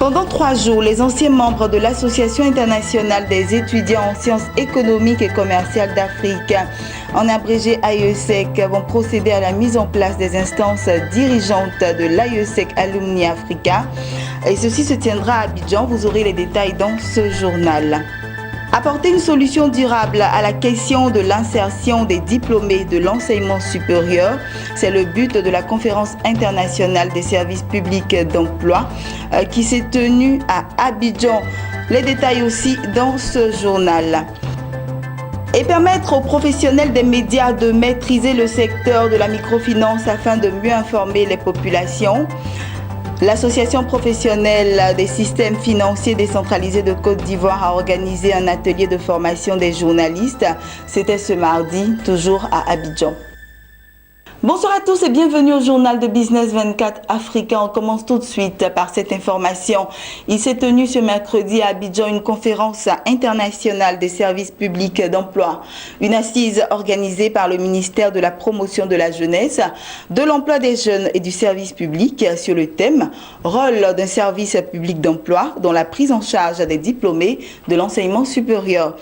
Pendant 3 jours, les anciens membres de l'Association internationale des étudiants en sciences économiques et commerciales d'Afrique, en abrégé AESEC, vont procéder à la mise en place des instances dirigeantes de l'AESEC Alumni Africa. Et ceci se tiendra à Abidjan. Vous aurez les détails dans ce journal. Apporter une solution durable à la question de l'insertion des diplômés de l'enseignement supérieur, c'est le but de la conférence internationale des services publics d'emploi qui s'est tenue à Abidjan. Les détails aussi dans ce journal. Et permettre aux professionnels des médias de maîtriser le secteur de la microfinance afin de mieux informer les populations. L'Association professionnelle des systèmes financiers décentralisés de Côte d'Ivoire a organisé un atelier de formation des journalistes. C'était ce mardi, toujours à Abidjan. Bonsoir à tous et bienvenue au journal de Business 24 Africain. On commence tout de suite par cette information. Il s'est tenu ce mercredi à Abidjan une conférence internationale des services publics d'emploi. Une assise organisée par le ministère de la Promotion de la Jeunesse, de l'Emploi des Jeunes et du Service public sur le thème « Rôle d'un service public d'emploi dans la prise en charge des diplômés de l'enseignement supérieur ».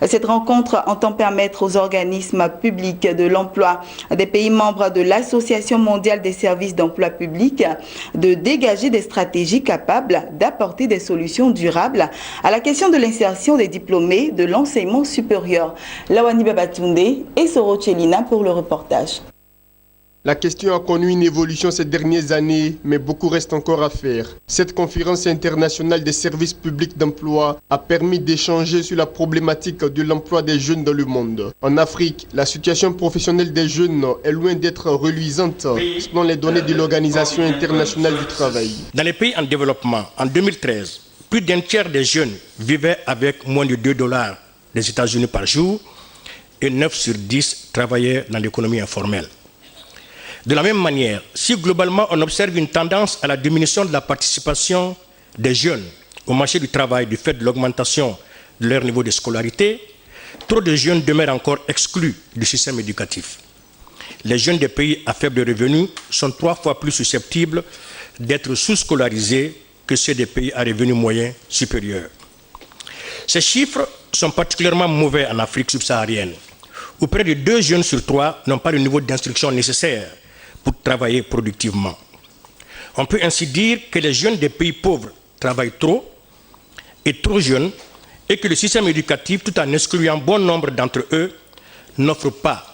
Cette rencontre entend permettre aux organismes publics de l'emploi des pays membres de l'Association mondiale des services d'emploi public de dégager des stratégies capables d'apporter des solutions durables à la question de l'insertion des diplômés de l'enseignement supérieur. Lawani Babatunde et Soro Chelina pour le reportage. La question a connu une évolution ces dernières années, mais beaucoup reste encore à faire. Cette conférence internationale des services publics d'emploi a permis d'échanger sur la problématique de l'emploi des jeunes dans le monde. En Afrique, la situation professionnelle des jeunes est loin d'être reluisante, selon les données de l'Organisation internationale du travail. Dans les pays en développement, en 2013, plus d'un tiers des jeunes vivaient avec moins de $2 des États-Unis par jour et 9 sur 10 travaillaient dans l'économie informelle. De la même manière, si globalement on observe une tendance à la diminution de la participation des jeunes au marché du travail du fait de l'augmentation de leur niveau de scolarité, trop de jeunes demeurent encore exclus du système éducatif. Les jeunes des pays à faible revenu sont 3 fois plus susceptibles d'être sous-scolarisés que ceux des pays à revenu moyen supérieur. Ces chiffres sont particulièrement mauvais en Afrique subsaharienne, où près de 2 jeunes sur 3 n'ont pas le niveau d'instruction nécessaire pour travailler productivement. On peut ainsi dire que les jeunes des pays pauvres travaillent trop et trop jeunes et que le système éducatif, tout en excluant bon nombre d'entre eux, n'offre pas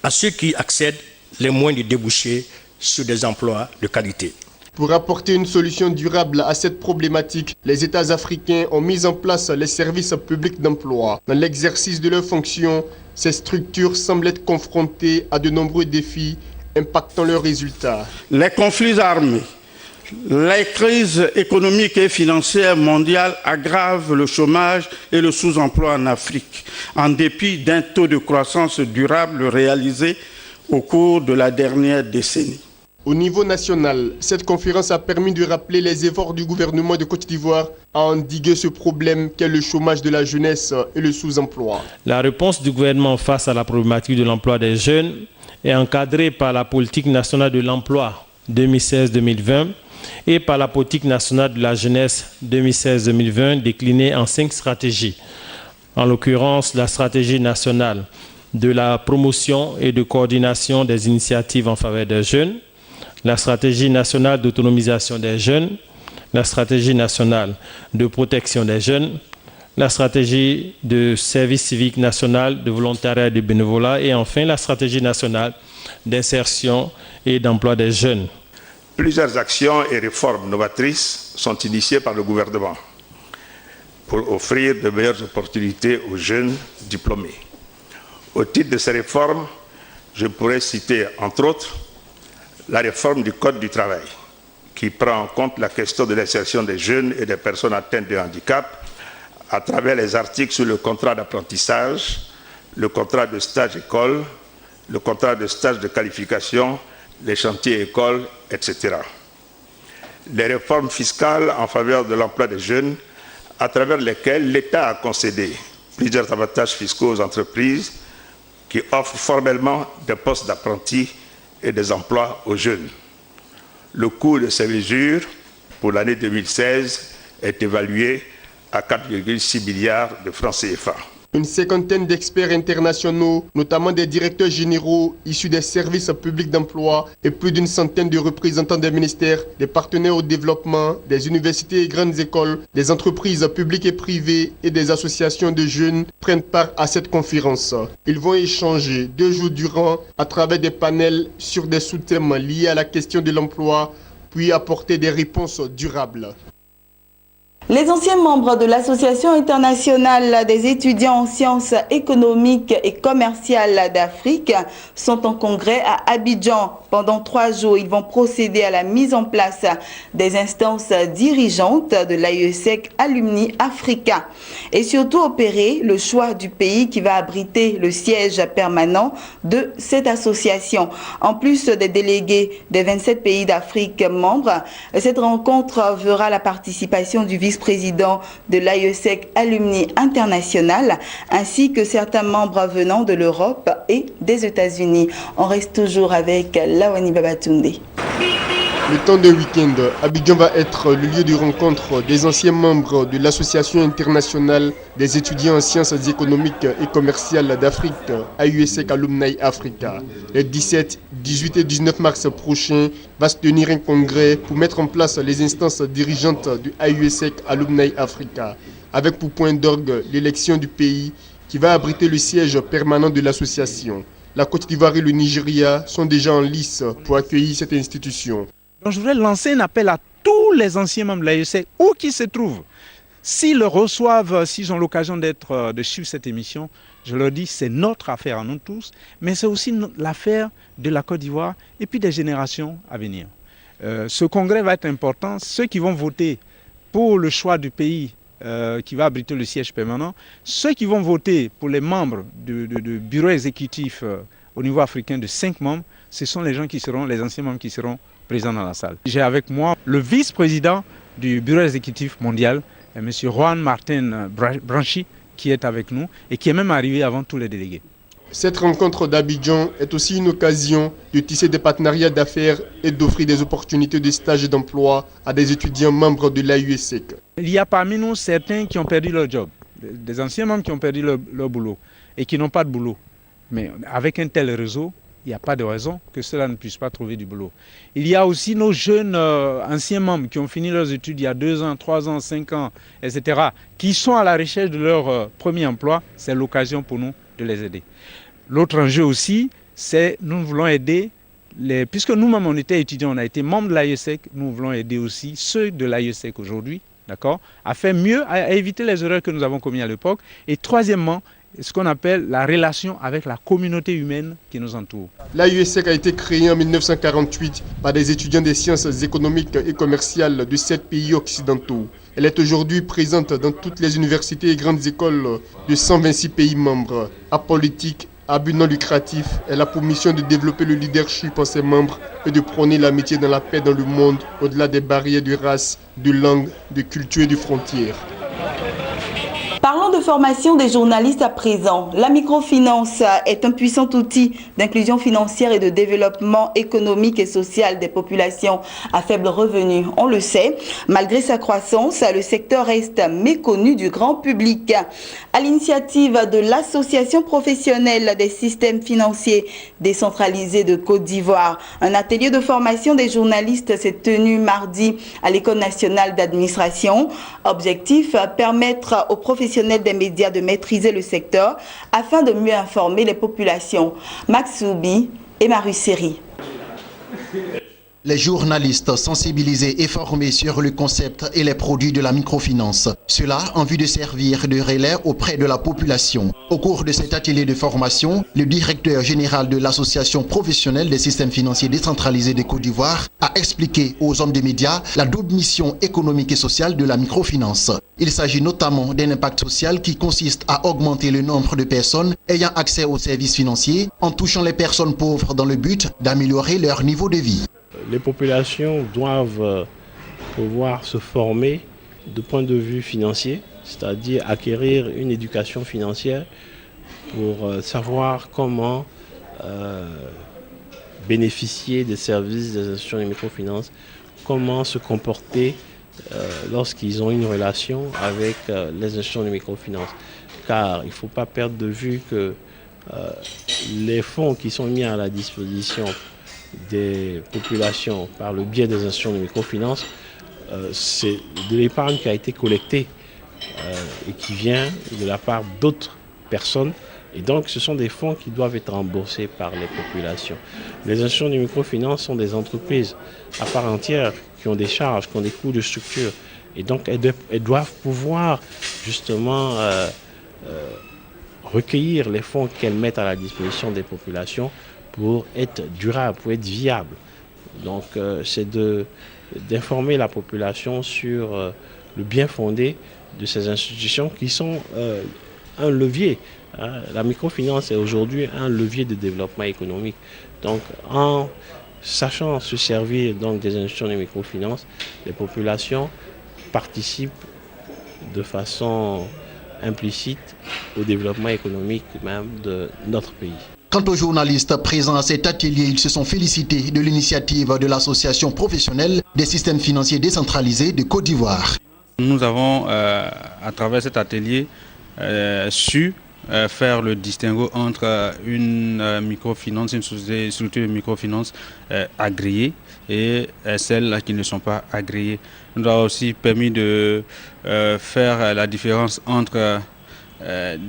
à ceux qui accèdent les moyens de déboucher sur des emplois de qualité. Pour apporter une solution durable à cette problématique, les États africains ont mis en place les services publics d'emploi. Dans l'exercice de leurs fonctions, ces structures semblent être confrontées à de nombreux défis impactant leurs résultats. Les conflits armés, les crises économiques et financières mondiales aggravent le chômage et le sous-emploi en Afrique, en dépit d'un taux de croissance durable réalisé au cours de la dernière décennie. Au niveau national, cette conférence a permis de rappeler les efforts du gouvernement de Côte d'Ivoire à endiguer ce problème qu'est le chômage de la jeunesse et le sous-emploi. La réponse du gouvernement face à la problématique de l'emploi des jeunes est encadrée par la politique nationale de l'emploi 2016-2020 et par la politique nationale de la jeunesse 2016-2020 déclinée en 5 stratégies. En l'occurrence, la stratégie nationale de la promotion et de coordination des initiatives en faveur des jeunes, la stratégie nationale d'autonomisation des jeunes, la stratégie nationale de protection des jeunes, la stratégie de service civique national de volontariat et de bénévolat et enfin la stratégie nationale d'insertion et d'emploi des jeunes. Plusieurs actions et réformes novatrices sont initiées par le gouvernement pour offrir de meilleures opportunités aux jeunes diplômés. Au titre de ces réformes, je pourrais citer entre autres la réforme du Code du travail qui prend en compte la question de l'insertion des jeunes et des personnes atteintes de handicap à travers les articles sur le contrat d'apprentissage, le contrat de stage-école, le contrat de stage de qualification, les chantiers écoles, etc. Les réformes fiscales en faveur de l'emploi des jeunes, à travers lesquelles l'État a concédé plusieurs avantages fiscaux aux entreprises qui offrent formellement des postes d'apprentis et des emplois aux jeunes. Le coût de ces mesures pour l'année 2016 est évalué à 4,6 milliards de francs CFA. Une cinquantaine d'experts internationaux, notamment des directeurs généraux issus des services publics d'emploi et plus d'une centaine de représentants des ministères, des partenaires au développement, des universités et grandes écoles, des entreprises publiques et privées et des associations de jeunes prennent part à cette conférence. Ils vont échanger 2 jours durant à travers des panels sur des sous-thèmes liés à la question de l'emploi, puis apporter des réponses durables. Les anciens membres de l'Association internationale des étudiants en sciences économiques et commerciales d'Afrique sont en congrès à Abidjan. Pendant 3 jours, ils vont procéder à la mise en place des instances dirigeantes de l'AESEC Alumni Africa et surtout opérer le choix du pays qui va abriter le siège permanent de cette association. En plus des délégués des 27 pays d'Afrique membres, cette rencontre verra la participation du vice-président de l'AESEC Alumni International ainsi que certains membres venant de l'Europe et des États-Unis. On reste toujours avec Lawani Babatunde. Le temps de week-end, Abidjan va être le lieu de rencontre des anciens membres de l'Association internationale des étudiants en sciences économiques et commerciales d'Afrique, AESEC Alumni Africa. Les 17, 18 et 19 mars prochains va se tenir un congrès pour mettre en place les instances dirigeantes du AESEC Alumni Africa, avec pour point d'orgue l'élection du pays qui va abriter le siège permanent de l'association. La Côte d'Ivoire et le Nigeria sont déjà en lice pour accueillir cette institution. Donc je voudrais lancer un appel à tous les anciens membres de l'AESEC, où qu'ils se trouvent. S'ils le reçoivent, s'ils ont l'occasion de suivre cette émission, je leur dis c'est notre affaire à nous tous, mais c'est aussi l'affaire de la Côte d'Ivoire et puis des générations à venir. Ce congrès va être important. Ceux qui vont voter pour le choix du pays qui va abriter le siège permanent, ceux qui vont voter pour les membres du bureau exécutif au niveau africain de 5 membres, ce sont les gens qui seront, les anciens membres qui seront présents dans la salle. J'ai avec moi le vice-président du bureau exécutif mondial, M. Juan Martin Branchi, qui est avec nous et qui est même arrivé avant tous les délégués. Cette rencontre d'Abidjan est aussi une occasion de tisser des partenariats d'affaires et d'offrir des opportunités de stage et d'emploi à des étudiants membres de l'AESEC. Il y a parmi nous certains qui ont perdu leur job, des anciens membres qui ont perdu leur boulot et qui n'ont pas de boulot. Mais avec un tel réseau, il n'y a pas de raison que cela ne puisse pas trouver du boulot. Il y a aussi nos jeunes anciens membres qui ont fini leurs études il y a 2 ans, 3 ans, 5 ans, etc., qui sont à la recherche de leur premier emploi. C'est l'occasion pour nous de les aider. L'autre enjeu aussi, c'est nous voulons aider, puisque nous-mêmes on était étudiants, on a été membres de l'AESEC, nous voulons aider aussi ceux de l'AESEC aujourd'hui, d'accord, à faire mieux, à éviter les erreurs que nous avons commises à l'époque. Et troisièmement, ce qu'on appelle la relation avec la communauté humaine qui nous entoure. L'AESEC a été créée en 1948 par des étudiants des sciences économiques et commerciales de 7 pays occidentaux. Elle est aujourd'hui présente dans toutes les universités et grandes écoles de 126 pays membres. Apolitique, à but non lucratif, elle a pour mission de développer le leadership en ses membres et de prôner l'amitié dans la paix dans le monde, au-delà des barrières de race, de langue, de culture et de frontières. Parlons de formation des journalistes à présent. La microfinance est un puissant outil d'inclusion financière et de développement économique et social des populations à faible revenu. On le sait, malgré sa croissance, le secteur reste méconnu du grand public. À l'initiative de l'Association professionnelle des systèmes financiers décentralisés de Côte d'Ivoire, un atelier de formation des journalistes s'est tenu mardi à l'École nationale d'administration. Objectif, permettre aux professionnels des médias de maîtriser le secteur afin de mieux informer les populations. Max Soubi et Marius Seri. Les journalistes sensibilisés et formés sur le concept et les produits de la microfinance. Cela en vue de servir de relais auprès de la population. Au cours de cet atelier de formation, le directeur général de l'Association professionnelle des systèmes financiers décentralisés de Côte d'Ivoire a expliqué aux hommes des médias la double mission économique et sociale de la microfinance. Il s'agit notamment d'un impact social qui consiste à augmenter le nombre de personnes ayant accès aux services financiers en touchant les personnes pauvres dans le but d'améliorer leur niveau de vie. Les populations doivent pouvoir se former de point de vue financier, c'est-à-dire acquérir une éducation financière pour savoir comment bénéficier des services des institutions de microfinance, comment se comporter lorsqu'ils ont une relation avec les institutions de microfinance. Car il ne faut pas perdre de vue que les fonds qui sont mis à la disposition des populations par le biais des institutions de microfinance, c'est de l'épargne qui a été collectée et qui vient de la part d'autres personnes. Et donc, ce sont des fonds qui doivent être remboursés par les populations. Les institutions de microfinance sont des entreprises à part entière qui ont des charges, qui ont des coûts de structure. Et donc, elles doivent pouvoir justement recueillir les fonds qu'elles mettent à la disposition des populations pour être durables, pour être viables. Donc, c'est d'informer la population sur le bien fondé de ces institutions qui sont un levier. La microfinance est aujourd'hui un levier de développement économique. Donc, en sachant se servir donc, des institutions de microfinance, les populations participent de façon implicite au développement économique même de notre pays. Quant aux journalistes présents à cet atelier, ils se sont félicités de l'initiative de l'association professionnelle des systèmes financiers décentralisés de Côte d'Ivoire. Nous avons, à travers cet atelier, su faire le distinguo entre une microfinance, une structure de microfinance agréée et celles qui ne sont pas agréées. Nous avons aussi permis de faire la différence entre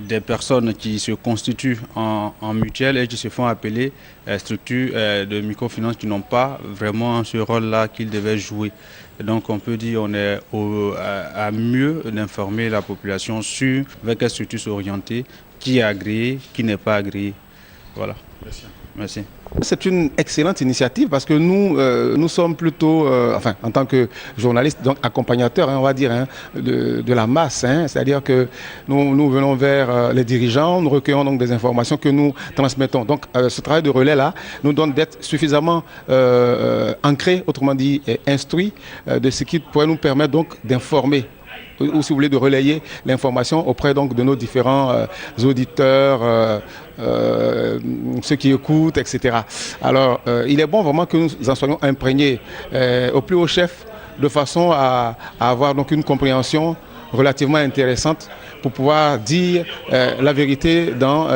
des personnes qui se constituent en mutuelle et qui se font appeler structures de microfinance qui n'ont pas vraiment ce rôle-là qu'ils devaient jouer. Et donc on peut dire qu'on est à mieux d'informer la population sur vers quelle structure s'orienter, qui est agréé, qui n'est pas agréé. Voilà. Merci. C'est une excellente initiative parce que nous sommes plutôt, en tant que journalistes, donc accompagnateurs, on va dire, de la masse. C'est-à-dire que nous venons vers les dirigeants, nous recueillons donc des informations que nous transmettons. Donc ce travail de relais-là nous donne d'être suffisamment ancrés, autrement dit instruits, de ce qui pourrait nous permettre donc d'informer, ou si vous voulez de relayer l'information auprès donc de nos différents auditeurs, ceux qui écoutent, etc. Alors il est bon vraiment que nous en soyons imprégnés au plus haut chef de façon à avoir donc une compréhension relativement intéressante pour pouvoir dire la vérité dans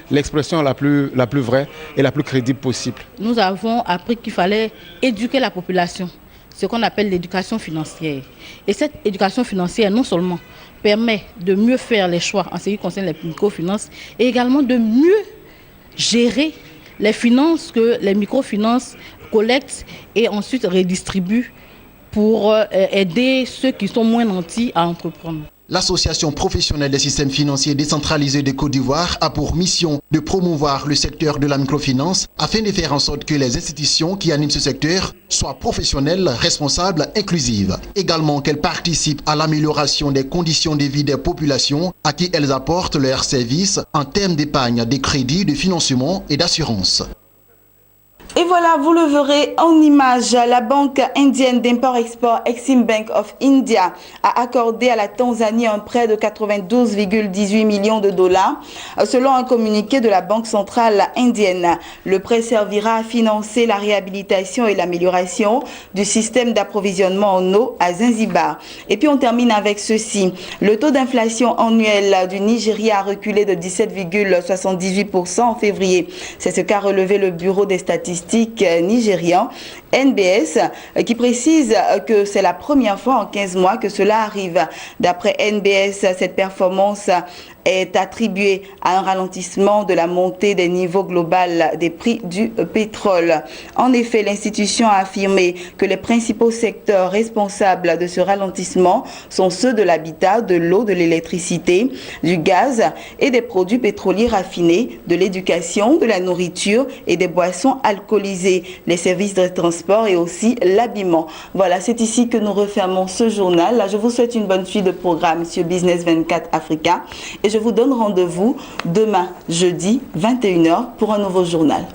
l'expression la plus vraie et la plus crédible possible. Nous avons appris qu'il fallait éduquer la population, ce qu'on appelle l'éducation financière. Et cette éducation financière, non seulement permet de mieux faire les choix en ce qui concerne les microfinances, et également de mieux gérer les finances que les microfinances collectent et ensuite redistribuent pour aider ceux qui sont moins nantis à entreprendre. L'Association professionnelle des systèmes financiers décentralisés de Côte d'Ivoire a pour mission de promouvoir le secteur de la microfinance afin de faire en sorte que les institutions qui animent ce secteur soient professionnelles, responsables, inclusives. Également qu'elles participent à l'amélioration des conditions de vie des populations à qui elles apportent leurs services en termes d'épargne, de crédit, de financement et d'assurance. Et voilà, vous le verrez en image, la banque indienne d'import-export Exim Bank of India a accordé à la Tanzanie un prêt de 92,18 millions de dollars. Selon un communiqué de la Banque centrale indienne, le prêt servira à financer la réhabilitation et l'amélioration du système d'approvisionnement en eau à Zanzibar. Et puis on termine avec ceci. Le taux d'inflation annuel du Nigeria a reculé de 17,78% en février. C'est ce qu'a relevé le Bureau des statistiques nigérian NBS, qui précise que c'est la première fois en 15 mois que cela arrive. D'après NBS, cette performance est attribuée à un ralentissement de la montée des niveaux globaux des prix du pétrole. En effet, l'institution a affirmé que les principaux secteurs responsables de ce ralentissement sont ceux de l'habitat, de l'eau, de l'électricité, du gaz et des produits pétroliers raffinés, de l'éducation, de la nourriture et des boissons alcoolisées, les services de transport et aussi l'habillement. Voilà, c'est ici que nous refermons ce journal. Je vous souhaite une bonne suite de programme sur Business 24 Africa et je vous donne rendez-vous demain, jeudi, 21h, pour un nouveau journal.